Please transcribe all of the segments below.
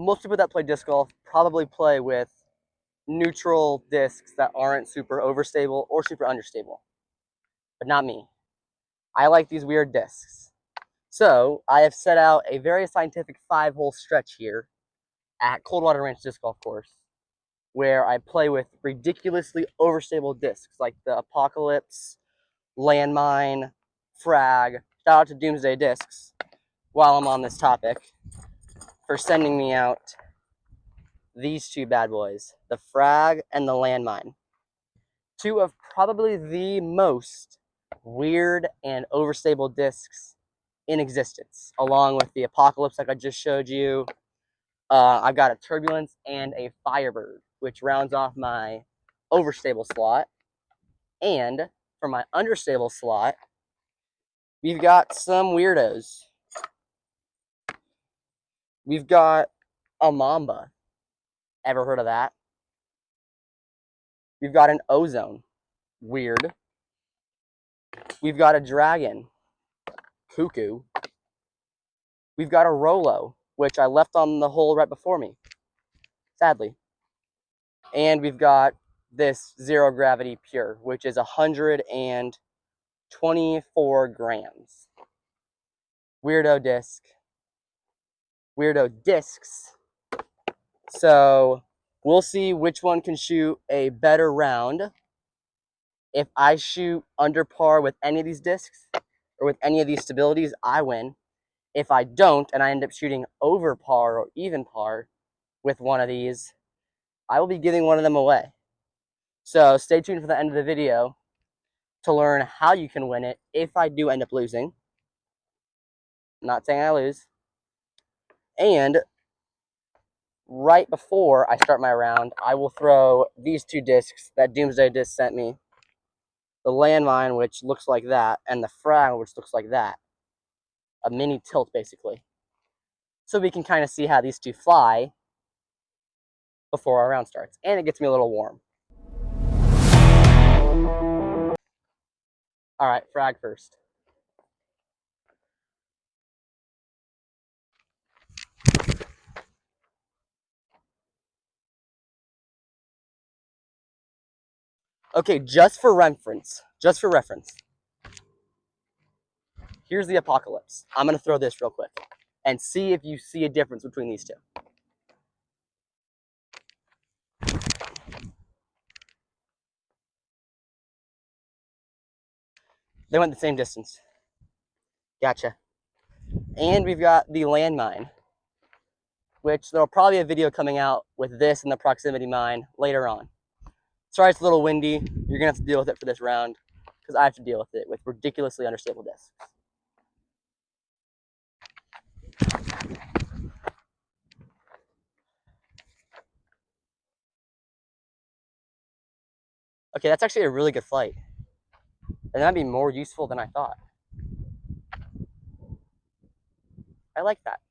most people that play disc golf probably play with neutral discs that aren't super overstable or super understable, but not me. I like these weird discs. So I have set out a very scientific 5-hole stretch here at Coldwater Ranch Disc Golf Course, where I play with ridiculously overstable discs like the Apocalypse, Landmine, Frag. Shout out to Doomsday Discs while I'm on this topic for sending me out these two bad boys, the Frag and the Landmine. Two of probably the most weird and overstable discs in existence, along with the Apocalypse like I just showed you. I've got a Turbulence and a Firebird, which rounds off my overstable slot. And for my understable slot, we've got some weirdos. We've got a Mamba. Ever heard of that? We've got an Ozone. Weird. We've got a Dragon. Cuckoo. We've got a Rolo, which I left on the hole right before me, sadly. And we've got this Zero Gravity Pure, which is 124 grams. Weirdo disc. Weirdo discs. So we'll see which one can shoot a better round. If I shoot under par with any of these discs or with any of these stabilities, I win. If I don't and I end up shooting over par or even par with one of these, I will be giving one of them away. So stay tuned for the end of the video to learn how you can win it if I do end up losing. I'm not saying I lose. And right before I start my round, I will throw these two discs that Doomsday Disc sent me. The Landmine, which looks like that, and the Frag, which looks like that. A mini tilt, basically. So we can kind of see how these two fly before our round starts. And it gets me a little warm. All right, Frag first. Okay, just for reference, here's the Apocalypse. I'm going to throw this real quick and see if you see a difference between these two. They went the same distance. Gotcha. And we've got the Landmine, which there'll probably be a video coming out with this and the proximity mine later on. Sorry it's a little windy. You're going to have to deal with it for this round because I have to deal with it with ridiculously understable discs. Okay, that's actually a really good flight. And that'd be more useful than I thought. I like that.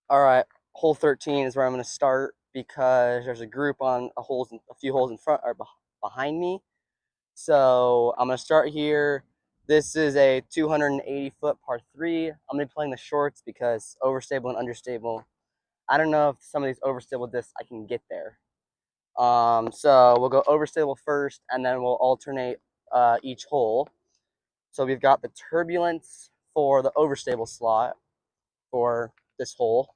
All right, hole 13 is where I'm going to start because there's a group on a few holes in front or behind me. So I'm going to start here. This is a 280-foot par 3. I'm going to be playing the shorts because overstable and understable. I don't know if some of these overstable discs I can get there. So we'll go overstable first, and then we'll alternate each hole. So we've got the Turbulence for the overstable slot for this hole.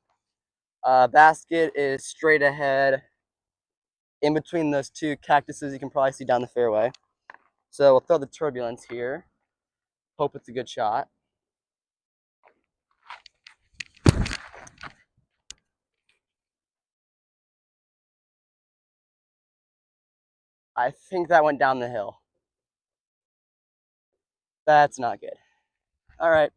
Basket is straight ahead. In between those two cactuses, you can probably see down the fairway. So we'll throw the Turbulence here. Hope it's a good shot. I think that went down the hill. That's not good. All right.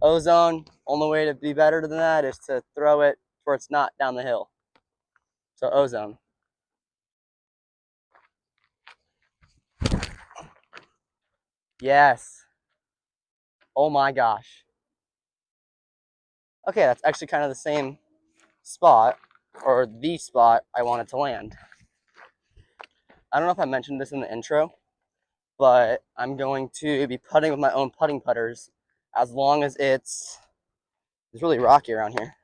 Ozone, only way to be better than that is to throw it where it's not down the hill. So Ozone. Yes. Oh my gosh. Okay, that's actually kind of the same spot, or the spot I wanted to land. I don't know if I mentioned this in the intro, but I'm going to be putting with my own putting putters as long as it's really rocky around here.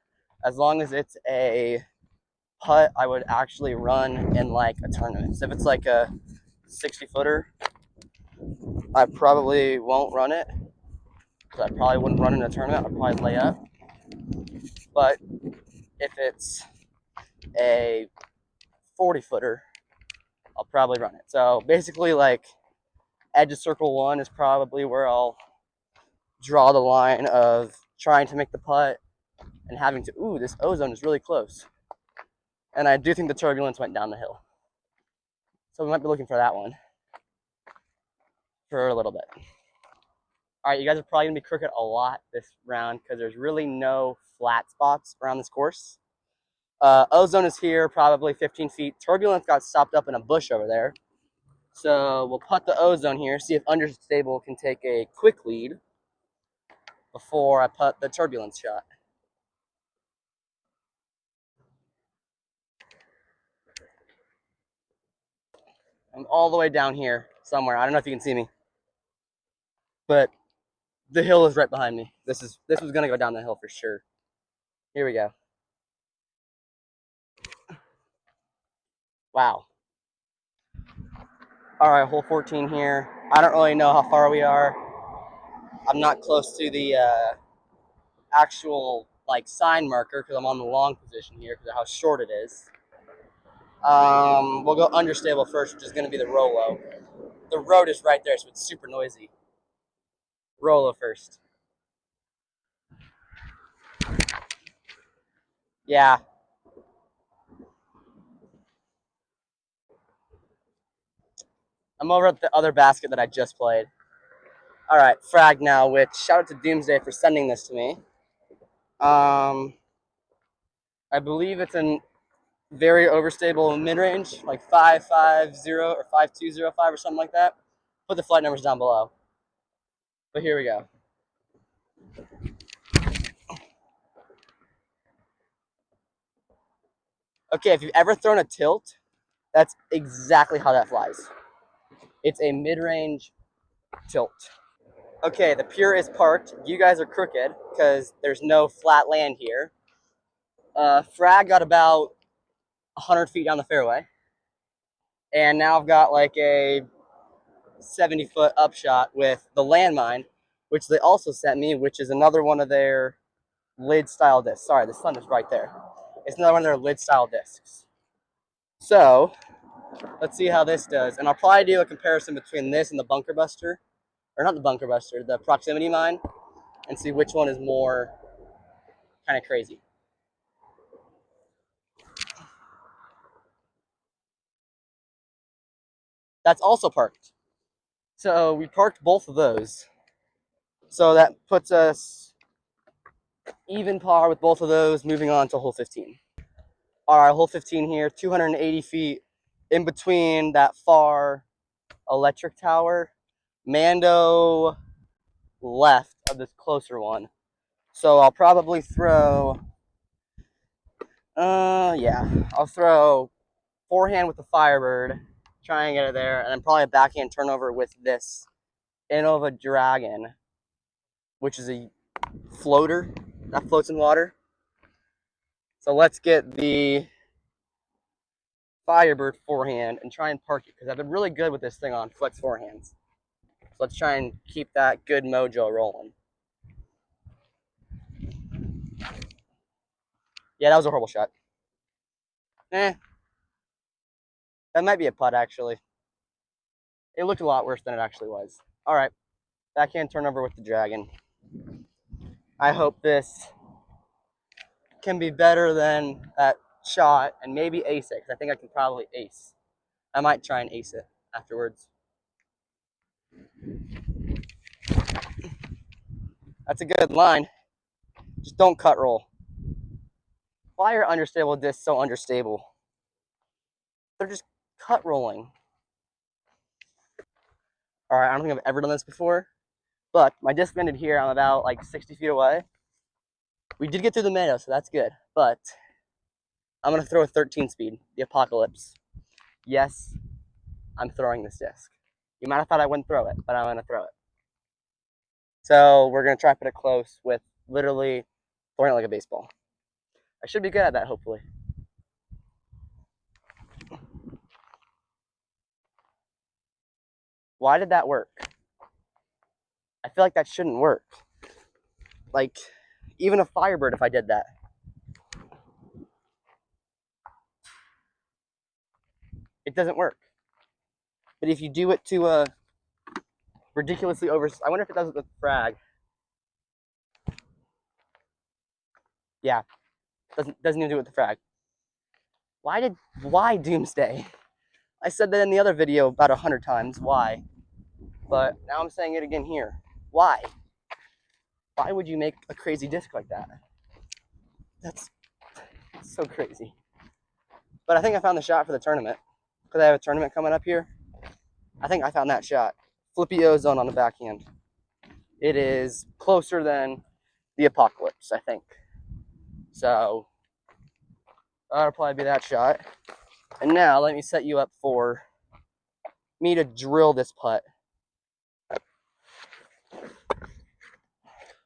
as long as it's a putt I would actually run in like a tournament. So if it's like a 60-footer, I probably won't run it. So I probably wouldn't run in a tournament. I'd probably lay up. But if it's a 40-footer, I'll probably run it. So basically, like edge of circle one is probably where I'll draw the line of trying to make the putt and having to. Ooh, this ozone is really close. And I do think the turbulence went down the hill. So we might be looking for that one for a little bit. All right, you guys are probably going to be crooked a lot this round because there's really no flat spots around this course. Ozone is here, probably 15 feet. Turbulence got stopped up in a bush over there. So we'll putt the ozone here, see if Understable can take a quick lead before I putt the turbulence shot. I'm all the way down here somewhere. I don't know if you can see me, but the hill is right behind me. This was gonna go down the hill for sure. Here we go. Wow. All right, hole 14 here. I don't really know how far we are. I'm not close to the actual like sign marker because I'm on the long position here because of how short it is. We'll go Understable first, which is going to be the Rolo. The road is right there, so it's super noisy. Rolo first. Yeah. I'm over at the other basket that I just played. All right, frag now, which shout out to Doomsday for sending this to me. I believe it's a very overstable mid-range, like 550 or 5205 or something like that. Put the flight numbers down below. But here we go. Okay, if you've ever thrown a tilt, that's exactly how that flies. It's a mid-range tilt. Okay, the Pure is parked. You guys are crooked because there's no flat land here. Frag got about 100 feet down the fairway. And now I've got like a 70-foot upshot with the landmine, which they also sent me, which is another one of their lid style discs. Sorry, the sun is right there. It's another one of their lid style discs. So let's see how this does. And I'll probably do a comparison between this and the bunker buster, or not the bunker buster, the proximity mine, and see which one is more kind of crazy. That's also parked. So we parked both of those. So that puts us even par with both of those, moving on to hole 15. All right, hole 15 here, 280 feet in between that far electric tower. Mando left of this closer one. So I'll probably throw, I'll throw forehand with the Firebird, try and get it there, and then probably a backhand turnover with this Innova Dragon, which is a floater that floats in water. So let's get the Firebird forehand and try and park it because I've been really good with this thing on flex forehands. So let's try and keep that good mojo rolling. Yeah, that was a horrible shot. That might be a putt actually. It looked a lot worse than it actually was. All right, backhand turnover with the Dragon. I hope this can be better than that shot and maybe ace it because I think I can probably ace. I might try and ace it afterwards. That's a good line. Just don't cut roll. Why are Understable discs so understable? They're just cut rolling. All right, I don't think I've ever done this before, but my disc ended here. I'm about like 60 feet away. We did get through the meadow, so that's good, but I'm going to throw a 13 speed, the Apocalypse. Yes, I'm throwing this disc. You might have thought I wouldn't throw it, but I'm going to throw it. So we're going to try to put it close with literally throwing it like a baseball. I should be good at that, hopefully. Why did that work? I feel like that shouldn't work. Like, even a Firebird, if I did that. It doesn't work. But if you do it to a ridiculously over... I wonder if it does it with frag. Yeah, doesn't even do it with the frag. Why Doomsday? I said that in the other video about 100 times. Why? But now I'm saying it again here. Why? Why would you make a crazy disc like that? That's so crazy. But I think I found the shot for the tournament. Because I have a tournament coming up here. I think I found that shot. Flippy ozone on the backhand. It is closer than the Apocalypse, I think. So that'll probably be that shot. And now let me set you up for me to drill this putt.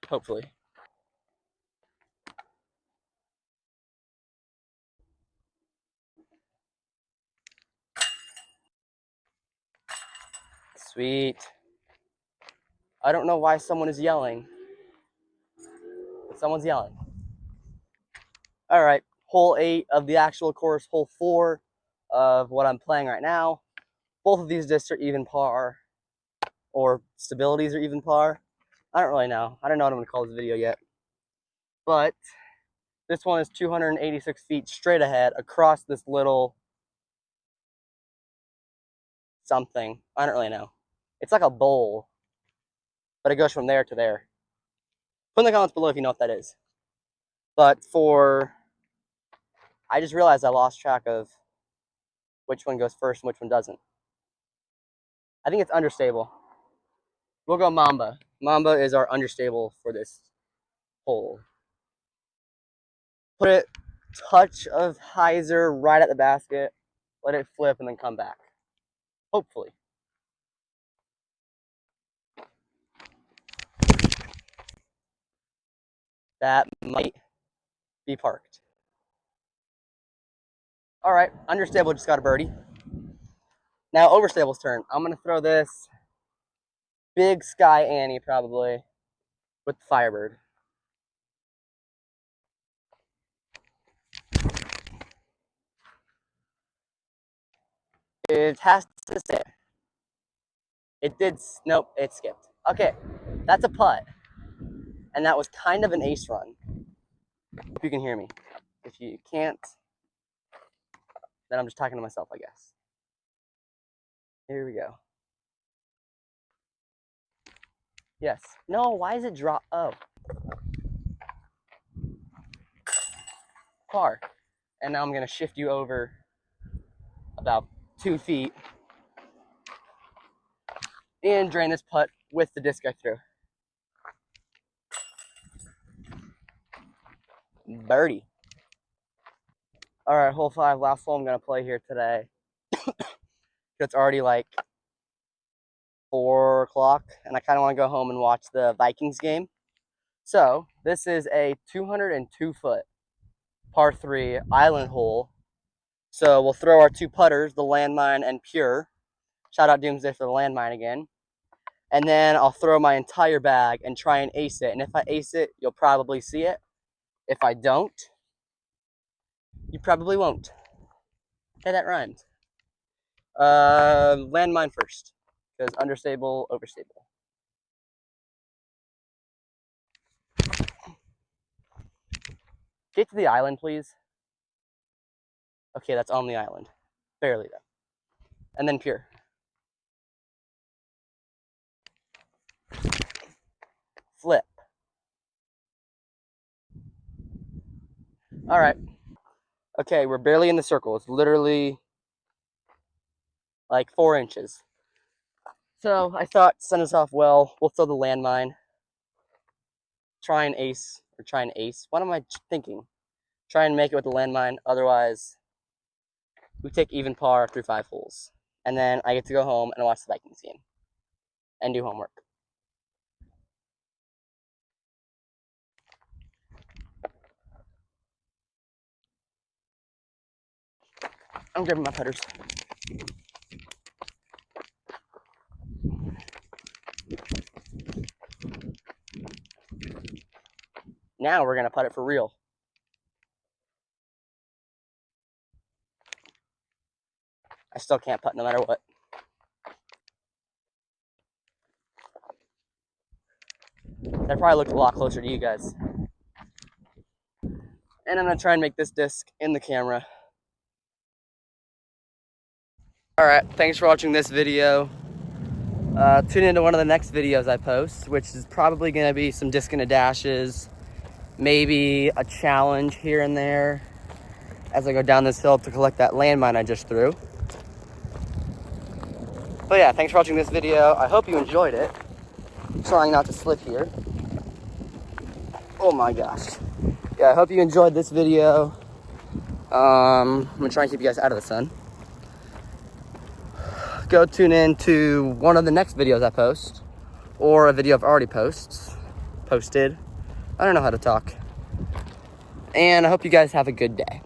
Hopefully. Sweet. I don't know why someone is yelling. But someone's yelling. All right, hole 8 of the actual course, hole 4 of what I'm playing right now. Both of these discs are even par, or stabilities are even par. I don't really know. I don't know what I'm going to call this video yet. But this one is 286 feet straight ahead across this little something. I don't really know. It's like a bowl, but it goes from there to there. Put in the comments below if you know what that is. But I just realized I lost track of which one goes first and which one doesn't. I think it's Understable. We'll go Mamba. Mamba is our Understable for this hole. Put it touch of hyzer right at the basket, let it flip, and then come back. Hopefully. That might be parked. All right, Understable just got a birdie. Now Overstable's turn. I'm going to throw this big Sky Annie probably with the Firebird. It has to sit. It did. Nope, it skipped. Okay, that's a putt. And that was kind of an ace run. Hope you can hear me. If you can't, then I'm just talking to myself, I guess. Here we go. Yes. No, why is it drop? Oh. Par. And now I'm going to shift you over about 2 feet and drain this putt with the disc I threw. Birdie. All right, hole 5, last hole I'm going to play here today. It's already like 4 o'clock, and I kind of want to go home and watch the Vikings game. So this is a 202-foot par 3 island hole. So we'll throw our 2 putters, the landmine and pure. Shout out Doomsday for the landmine again. And then I'll throw my entire bag and try and ace it. And if I ace it, you'll probably see it. If I don't, you probably won't. Hey, that rhymed. Landmine first, because Understable, Overstable. Get to the island, please. Okay, that's on the island. Barely, though. And then pure. Flip. All right. Okay, we're barely in the circle. It's literally like 4 inches. So I thought, send us off well. We'll throw the landmine. Try and ace, or try and ace. What am I thinking? Try and make it with the landmine. Otherwise, we take even par through 5 holes. And then I get to go home and watch the Vikings game. And do homework. I'm grabbing my putters. Now we're gonna putt it for real. I still can't putt no matter what. That probably looked a lot closer to you guys. And I'm gonna try and make this disc in the camera. All right, thanks for watching this video. Tune into one of the next videos I post, which is probably gonna be some disc and dashes, maybe a challenge here and there as I go down this hill to collect that landmine I just threw. But yeah, thanks for watching this video. I hope you enjoyed it. I'm trying not to slip here. Oh my gosh. Yeah, I hope you enjoyed this video. I'm gonna try and keep you guys out of the sun. Go tune in to one of the next videos I post, or a video I've already posted. I don't know how to talk. And I hope you guys have a good day.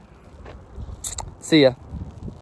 See ya.